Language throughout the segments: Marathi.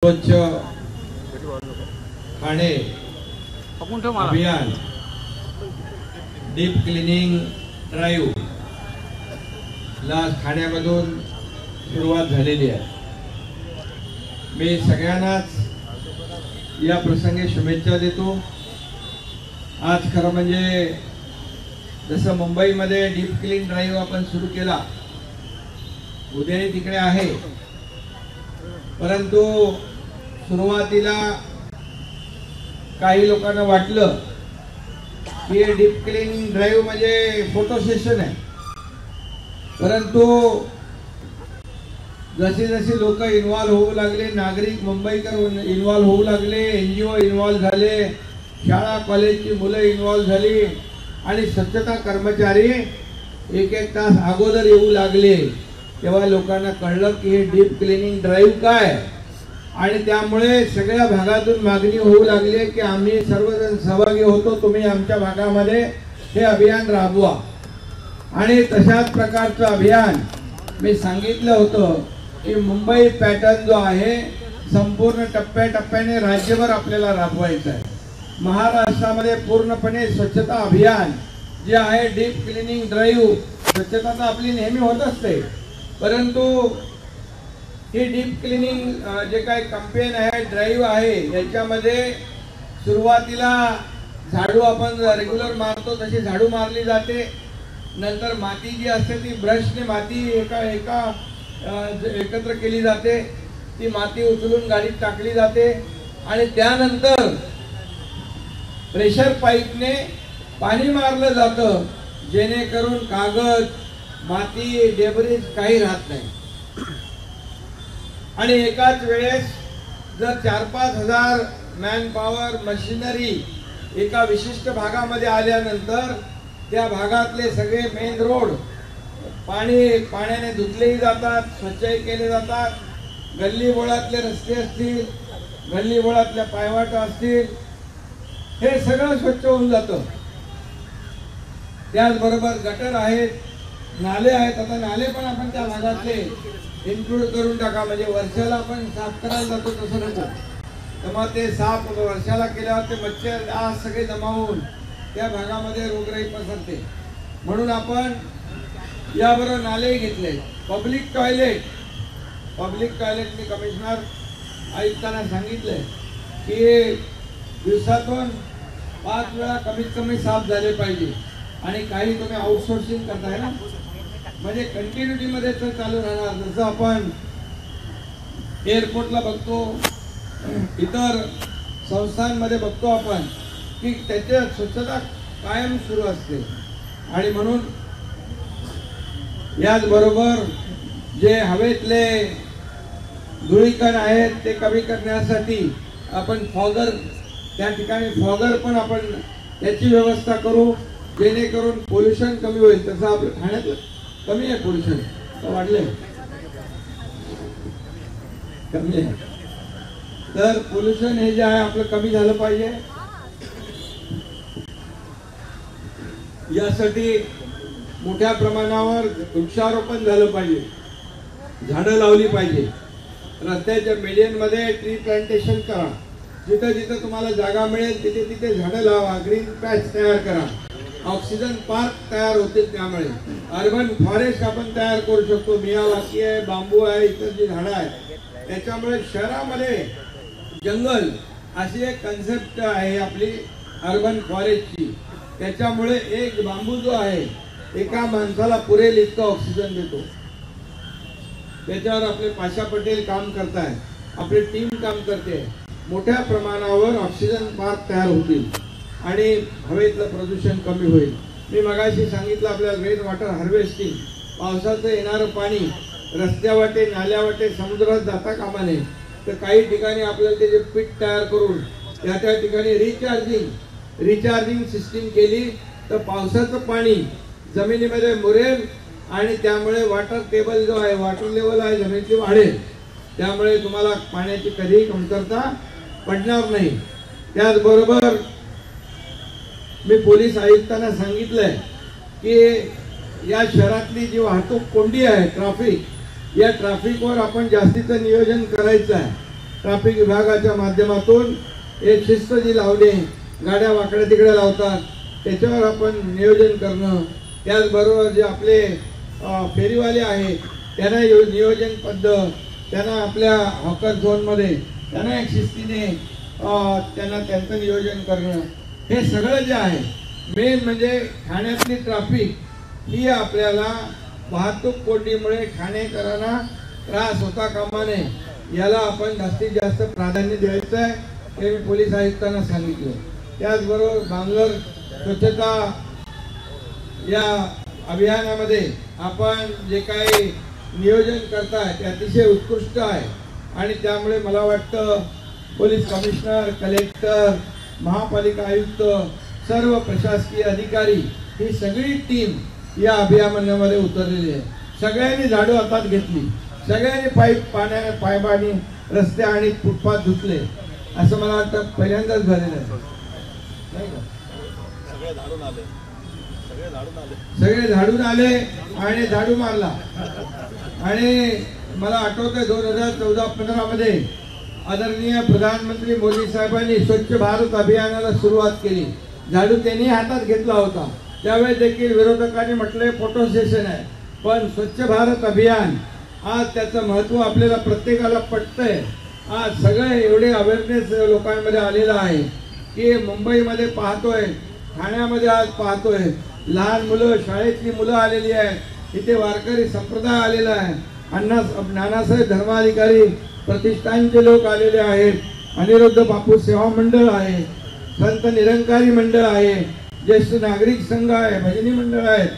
स्वच्छ ठाणे अभियान डीप क्लिनिंग ड्राइव्ह ला ठाण्यामधून सुरुवात झालेली आहे। मी सगळ्यांनाच या प्रसंगी शुभेच्छा देतो। आज खरं म्हणजे जसं मुंबईमध्ये डीप क्लीन ड्राइव्ह आपण सुरू केला, उद्याही तिकडे आहे, परंतु सुरुवातीला काही लोकांना वाटलं की डीप क्लीनिंग ड्राइव्ह म्हणजे फोटो सेशन आहे, परंतु जसे जसे लोक इन्व्हॉल्व होऊ लागले, नागरिक मुंबईकर इन्व्हॉल्व होऊ लागले, एनजीओ इन्व्हॉल्व झाले, शाळा कॉलेजची मुलं इन्व्हॉल्व झाली आणि स्वच्छता कर्मचारी एक एक तास अगोदर येऊ लागले, तेव्हा लोकांना कळलं की हे डीप क्लिनिंग ड्राइव्ह काय आणि त्यामुळे सगळ्या भागातून मागणी होऊ लागली की आम्ही सर्वजण सहभागी होतो, तुम्ही आमच्या भागामध्ये हे अभियान राबवा। आणि तशाच प्रकारचं अभियान मी सांगितलं होतं की मुंबई पॅटर्न जो आहे संपूर्ण टप्प्याटप्प्याने राज्यभर आपल्याला राबवायचा आहे। महाराष्ट्रामध्ये पूर्णपणे स्वच्छता अभियान जे आहे डीप क्लिनिंग ड्राइव्ह, स्वच्छता तर आपली नेहमी होत असते, परंतु ही डीप क्लिनिंग जे काही कॅम्पेन आहे, ड्राइव्ह आहे, याच्यामध्ये सुरुवातीला झाडू आपण रेग्युलर मारतो तशी झाडू मारली जाते, नंतर माती जी असते ती ब्रशने माती एकत्र केली जाते, ती माती उचलून गाडीत टाकली जाते आणि त्यानंतर प्रेशर पाईपने पाणी मारलं जातं, जेणेकरून कागद, माती, डेब्रिज काही राहत नाही। आणि एकाच वेळेस जर 4-5 हजार मॅन पॉवर मशिनरी एका विशिष्ट भागामध्ये आल्यानंतर त्या भागातले सगळे मेन रोड पाण्याने धुतलेही जातात, स्वच्छही केले जातात, गल्ली बोळातले रस्ते असतील, गल्ली बोळातल्या पायवाटा असतील, हे सगळं स्वच्छ होऊन जातं। त्याचबरोबर गटर आहेत, नाले आहेत, आता नाले पण आपण त्या भागातले इन्क्लूड करून टाका, म्हणजे वर्षाला आपण साफ करायला जातो तसं नको, तर मग ते साफ वर्षाला केल्यावर ते मच्छर डास सगळे जमा होऊन त्या भागामध्ये रोगराई पसरते, म्हणून आपण याबरोबर नालेही घेतले। पब्लिक टॉयलेट मी कमिशनर आयुक्तांना सांगितलंय की दिवसातून 5 वेळा कमीत कमी साफ झाले पाहिजे आणि काही तुम्ही आउटसोर्सिंग करताय ना, म्हणजे कंटिन्युटी मध्ये तर चालू राहणार। जसं आपण एअरपोर्टला बघतो, इतर संस्थांमध्ये बघतो आपण की त्याच्या स्वच्छता कायम सुरू असते। आणि म्हणून याचबरोबर जे हवेतले धुळीकण आहेत ते कमी करण्यासाठी आपण फॉगर, त्या ठिकाणी फॉगर पण आपण त्याची व्यवस्था करू, जेणेकरून पोल्युशन कमी होईल। तसं आपल्या ठाण्यात कमी आहे पोल्युशन, तर वाढले कमी आहे, तर पोल्युशन हे जे आहे आपलं कमी झालं पाहिजे। यासाठी मोठ्या प्रमाणावर वृक्षारोपण झालं पाहिजे, झाडं लावली पाहिजे, रस्त्याच्या मीडियनमध्ये ट्री प्लांटेशन करा, जिथे जिथे तुम्हाला जागा मिळेल तिथे तिथे झाडं लावा, ग्रीन पॅच तयार करा, ऑक्सिजन पार्क तयार होतील, त्यामुळे अर्बन फॉरेस्ट आपण तयार करू शकतो, मियावाकी आहे, बांबू आहे, इतर जी झाडं आहेत, त्याच्यामुळे शहरामध्ये जंगल अशी एक कन्सेप्ट आहे आपली अर्बन फॉरेस्टची, त्याच्यामुळे एक बांबू जो आहे एका माणसाला पुरेल इतका ऑक्सिजन देतो। त्याच्यावर आपले पाशा पटेल काम करताय, आपली टीम काम करते, मोठ्या प्रमाणावर ऑक्सिजन पार्क तयार होतील आणि हवेतलं प्रदूषण कमी होईल। मी मगाशी सांगितलं आपल्याला रेन वॉटर हार्वेस्टिंग, पावसाचं येणारं पाणी रस्त्यावाटे, नाल्यावाटे, समुद्रात जाता कामा नये, तर काही ठिकाणी आपल्याला त्याचे पीठ तयार करून त्या ठिकाणी रिचार्जिंग सिस्टीम केली तर पावसाचं पाणी जमिनीमध्ये मुरेल आणि त्यामुळे वॉटर टेबल जो आहे, वॉटर लेवल आहे जमिनीची वाढेल, त्यामुळे तुम्हाला पाण्याची कधीही कमतरता पडणार नाही। त्याचबरोबर मी पोलीस आयुक्तांना सांगितलंय की या शहरातली जी वाहतूक कोंडी आहे, ट्रॅफिक, या ट्रॅफिकवर आपण जास्तीचं नियोजन करायचं आहे। ट्रॅफिक विभागाच्या माध्यमातून एक शिस्त जी लावली, गाड्या वाकड्या तिकडे लावतात त्याच्यावर आपण नियोजन करणं, त्याचबरोबर जे आपले फेरीवाले आहेत त्यांना नियोजन पद्धत, त्यांना आपल्या हॉकर झोनमध्ये त्यांना एक शिस्तीने त्यांना त्यांचं नियोजन करणं, हे सगळं जे आहे मेन म्हणजे ठाण्यातली ट्रॅफिक ही आपल्याला वाहतूक कोंडीमुळे ठाणेकरांना त्रास होता कामा नये याला आपण जास्तीत जास्त प्राधान्य द्यायचं आहे, हे मी पोलीस आयुक्तांना सांगितलं. त्याचबरोबर बांगर स्वच्छता या अभियानामध्ये आपण जे काही नियोजन करताय ते अतिशय उत्कृष्ट आहे आणि त्यामुळे मला वाटतं पोलीस कमिशनर, कलेक्टर, महापालिका आयुक्त, सर्व प्रशासकीय अधिकारी ही सगळी टीम या अभियानामध्ये उतरलेली आहे. सगळ्यांनी झाडू हातात घेतली, सगळ्यांनी पाण्याने पायपाणी रस्ते आणि फुटपाथ धुतले, असं मला वाटतं पहिल्यांदाच झालेलं आहे. सगळे झाडून आले आणि झाडू मारला. आणि मला आठवतंय 2014-15 मध्ये आदरणीय प्रधानमंत्री मोदी साहेबांनी स्वच्छ भारत अभियानाला सुरुवात केली. झाडू त्यांनी हातात घेतला होता. त्यावेळेस देखील विरोधकांनी म्हटले फोटो सेशन आहे, पण स्वच्छ भारत अभियान आज त्याचं महत्व आपल्याला प्रत्येकाला पटतंय. आज सगळे एवढे अवेअरनेस लोकांमध्ये आलेला आहे की मुंबईमध्ये पाहतोय, ठाण्यामध्ये आज पाहतोय, लहान मुलं, शाळेतली मुलं आलेली आहेत, इथे वारकरी संप्रदाय आलेला आहे, नानासाहेब धर्माधिकारी प्रतिष्ठानचे लोक आलेले आहेत, अनिरुद्ध बापू सेवा मंडळ आहे, संत निरंकारी मंडळ आहे, ज्येष्ठ नागरिक संघ आहे, भजनी मंडळ आहेत,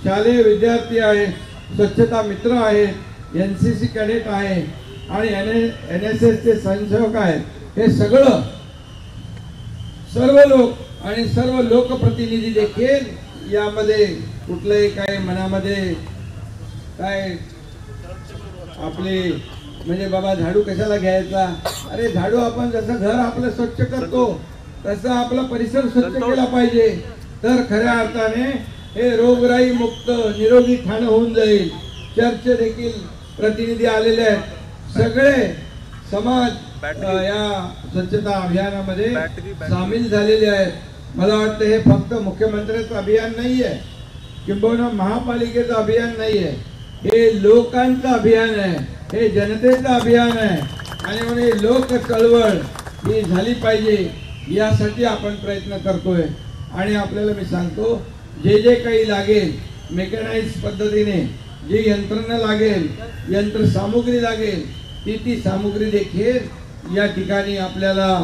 शालेय विद्यार्थी आहे, स्वच्छता मित्र आहेत, NCC कॅडेट आहे आणि NSS चे स्वयंसेवक आहेत. हे सगळं सर्व लोक आणि सर्व लोकप्रतिनिधी देखील यामध्ये कुठलंही काय मनामध्ये काय आपले म्हणजे बाबा झाडू कशाला घ्यायचा, अरे झाडू आपण जसं घर आपलं स्वच्छ करतो तसं आपला परिसर स्वच्छ केला पाहिजे, तर खऱ्या अर्थाने हे रोगराई मुक्त निरोगी ठाणे होऊन जाईल. चर्च देखील प्रतिनिधी आलेले आहेत, सगळे समाज या स्वच्छता अभियानामध्ये सामील झालेले आहेत. मला वाटतं हे फक्त मुख्यमंत्र्यांचं अभियान नाही आहे, किंबहुना महापालिकेचं अभियान नाही आहे, हे लोकांचं अभियान आहे, हे जनतेचं अभियान आहे आणि म्हणून लोक चळवळ ही झाली पाहिजे यासाठी आपण प्रयत्न करतोय. आणि आपल्याला मी सांगतो, जे जे काही लागेल मेकॅनाइज पद्धतीने जी यंत्रणा लागेल, यंत्रसामुग्री लागेल, ती सामुग्री देखील या ठिकाणी आपल्याला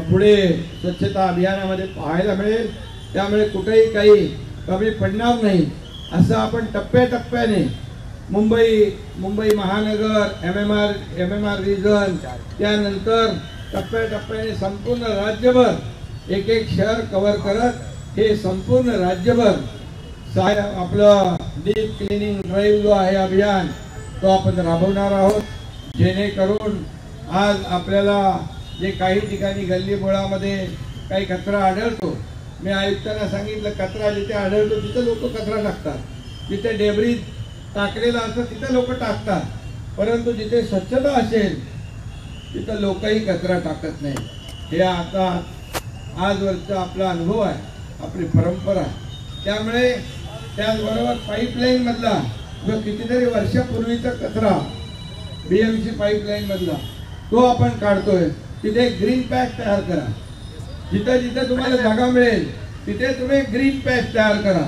पुढे स्वच्छता अभियानामध्ये पाहायला मिळेल. त्यामुळे कुठेही काही कमी पडणार नाही. असं आपण टप्प्याटप्प्याने मुंबई महानगर, MMR रिजन, त्यानंतर टप्प्याटप्प्याने संपूर्ण राज्यभर एक एक शहर कव्हर करत हे संपूर्ण राज्यभर आपलं डीप क्लिनिंग ड्राईव्ह जो आहे अभियान तो आपण राबवणार आहोत. जेणेकरून आज आपल्याला जे काही ठिकाणी गल्लीबोळामध्ये काही कचरा आढळतो, मी आयुक्तांना सांगितलं कचरा जिथे आढळतो तिथे लोक कचरा टाकतात, जिथे डेब्रिज टाकलेला असतं तिथे लोक टाकतात, परंतु जिथे स्वच्छता असेल तिथं लोकही कचरा टाकत नाही. हे आता आजवरचा आपला अनुभव आहे, आपली परंपरा आहे. त्यामुळे त्याचबरोबर पाईपलाईन मधला जो कितीतरी वर्षापूर्वीचा कचरा BMC पाईपलाईन मधला तो आपण काढतोय, तिथे ग्रीन पॅच तयार करा. जिथे जिथे तुम्हाला जागा मिळेल तिथे तुम्ही ग्रीन पॅच तयार करा,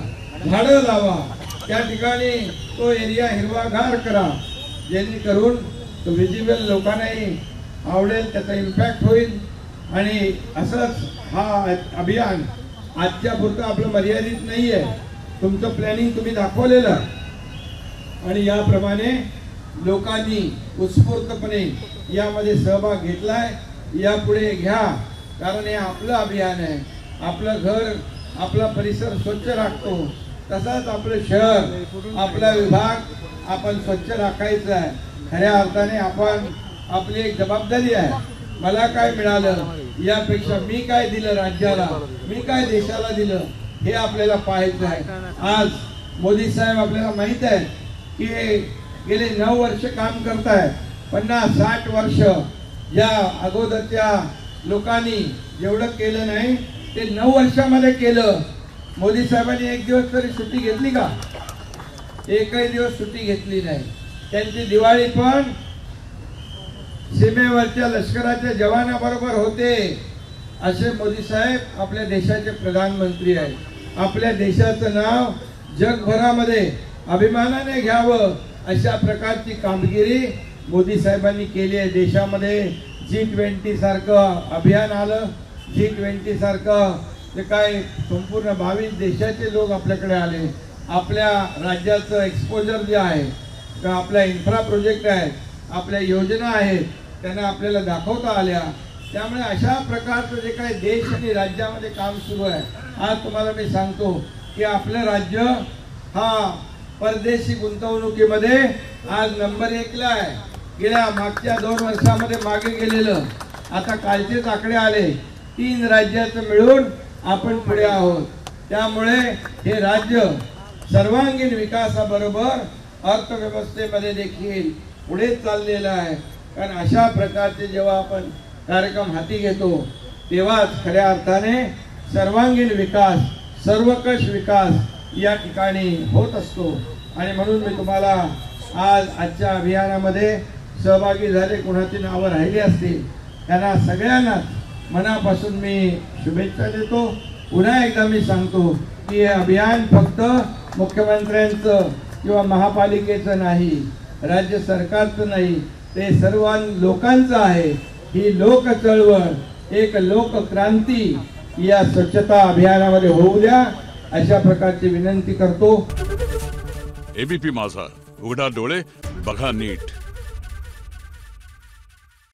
झाडं लावा, त्या ठिकाणी तो एरिया हिरवागार करा, जेणेकरून तो विजिबल लोकांनाही आवडेल, त्याचा इम्पॅक्ट होईल. आणि असंच हा अभियान आजच्या पुरतं आपलं मर्यादित नाही आहे, तुमचं प्लॅनिंग तुम्ही दाखवलेलं आणि याप्रमाणे लोकांनी उत्स्फूर्तपणे यामध्ये सहभाग घेतलाय. यापुढे घ्या, कारण हे आपलं अभियान आहे. आपलं घर, आपला परिसर स्वच्छ राखतो, तसाच आपलं शहर, आपला विभाग आपण स्वच्छ राखायचं आहे. खऱ्या अर्थाने आपण आपली एक जबाबदारी आहे. मला काय मिळालं यापेक्षा मी काय दिलं राज्याला, मी काय देशाला दिलं हे आपल्याला पाहायचं आहे. आज मोदी साहेब आपल्याला माहित आहे की गेले 9 वर्ष काम करतायत, 50-60 वर्ष या अगोदरच्या लोकांनी जेवढं केलं नाही ते 9 वर्षामध्ये केलं. मोदी साहेबांनी एक दिवस तरी सुट्टी घेतली का? एकही दिवस सुट्टी घेतली नाही. त्यांची दिवाळी पण सीमेवरच्या लष्कराच्या जवानाबरोबर होते. असे मोदी साहेब आपल्या देशाचे प्रधानमंत्री आहेत. आपल्या देशाचं नाव जगभरामध्ये अभिमानाने घ्यावं अशा प्रकारची कामगिरी मोदी साहेबांनी केली आहे. देशामध्ये G20 सारखं अभियान आलं. G20 सारखं जे काय संपूर्ण 22 देशाचे लोक आपल्याकडे आले. आपल्या राज्याचं एक्सपोजर जे आहे का, आपल्या इन्फ्रा प्रोजेक्ट आहेत, आपल्या योजना आहेत, त्यांना आपल्याला दाखवता आल्या. त्यामुळे अशा प्रकारचं जे काही देश आणि राज्यामध्ये काम सुरू आहे, आज तुम्हाला मी सांगतो की आपलं राज्य हा परदेशी गुंतवणुकीमध्ये आज नंबर 1 ला आहे. गेल्या मागच्या 2 वर्षामध्ये मागे गेलेलं, आता कालचेच आकडे आले, 3 राज्याचं मिळून आपण पुढे आहोत. त्यामुळे हे राज्य सर्वांगीण विकासाबरोबर अर्थव्यवस्थेमध्ये देखील पुढे चाललेलं आहे. कारण अशा प्रकारचे जेव्हा आपण कार्यक्रम हाती घेतो तेव्हाच खऱ्या अर्थाने सर्वांगीण विकास, सर्वकष विकास या ठिकाणी होत असतो. आणि म्हणून मी तुम्हाला आजच्या अभियानामध्ये सहभागी झाले, कोणाची नावं राहिली असतील त्यांना सगळ्यांनाच मनापासून मी शुभेच्छा देतो. पुन्हा एकदा मी सांगतो की हे अभियान फक्त मुख्यमंत्र्यांचं किंवा महापालिकेचं नाही, राज्य सरकारचं नाही, ते सर्व लोकांचं आहे. ही लोक चळवळ, एक लोकक्रांती या स्वच्छता अभियानामध्ये होऊ द्या अशा प्रकारची विनंती करतो. एबीपी माझा, उघडा डोळे बघा नीट.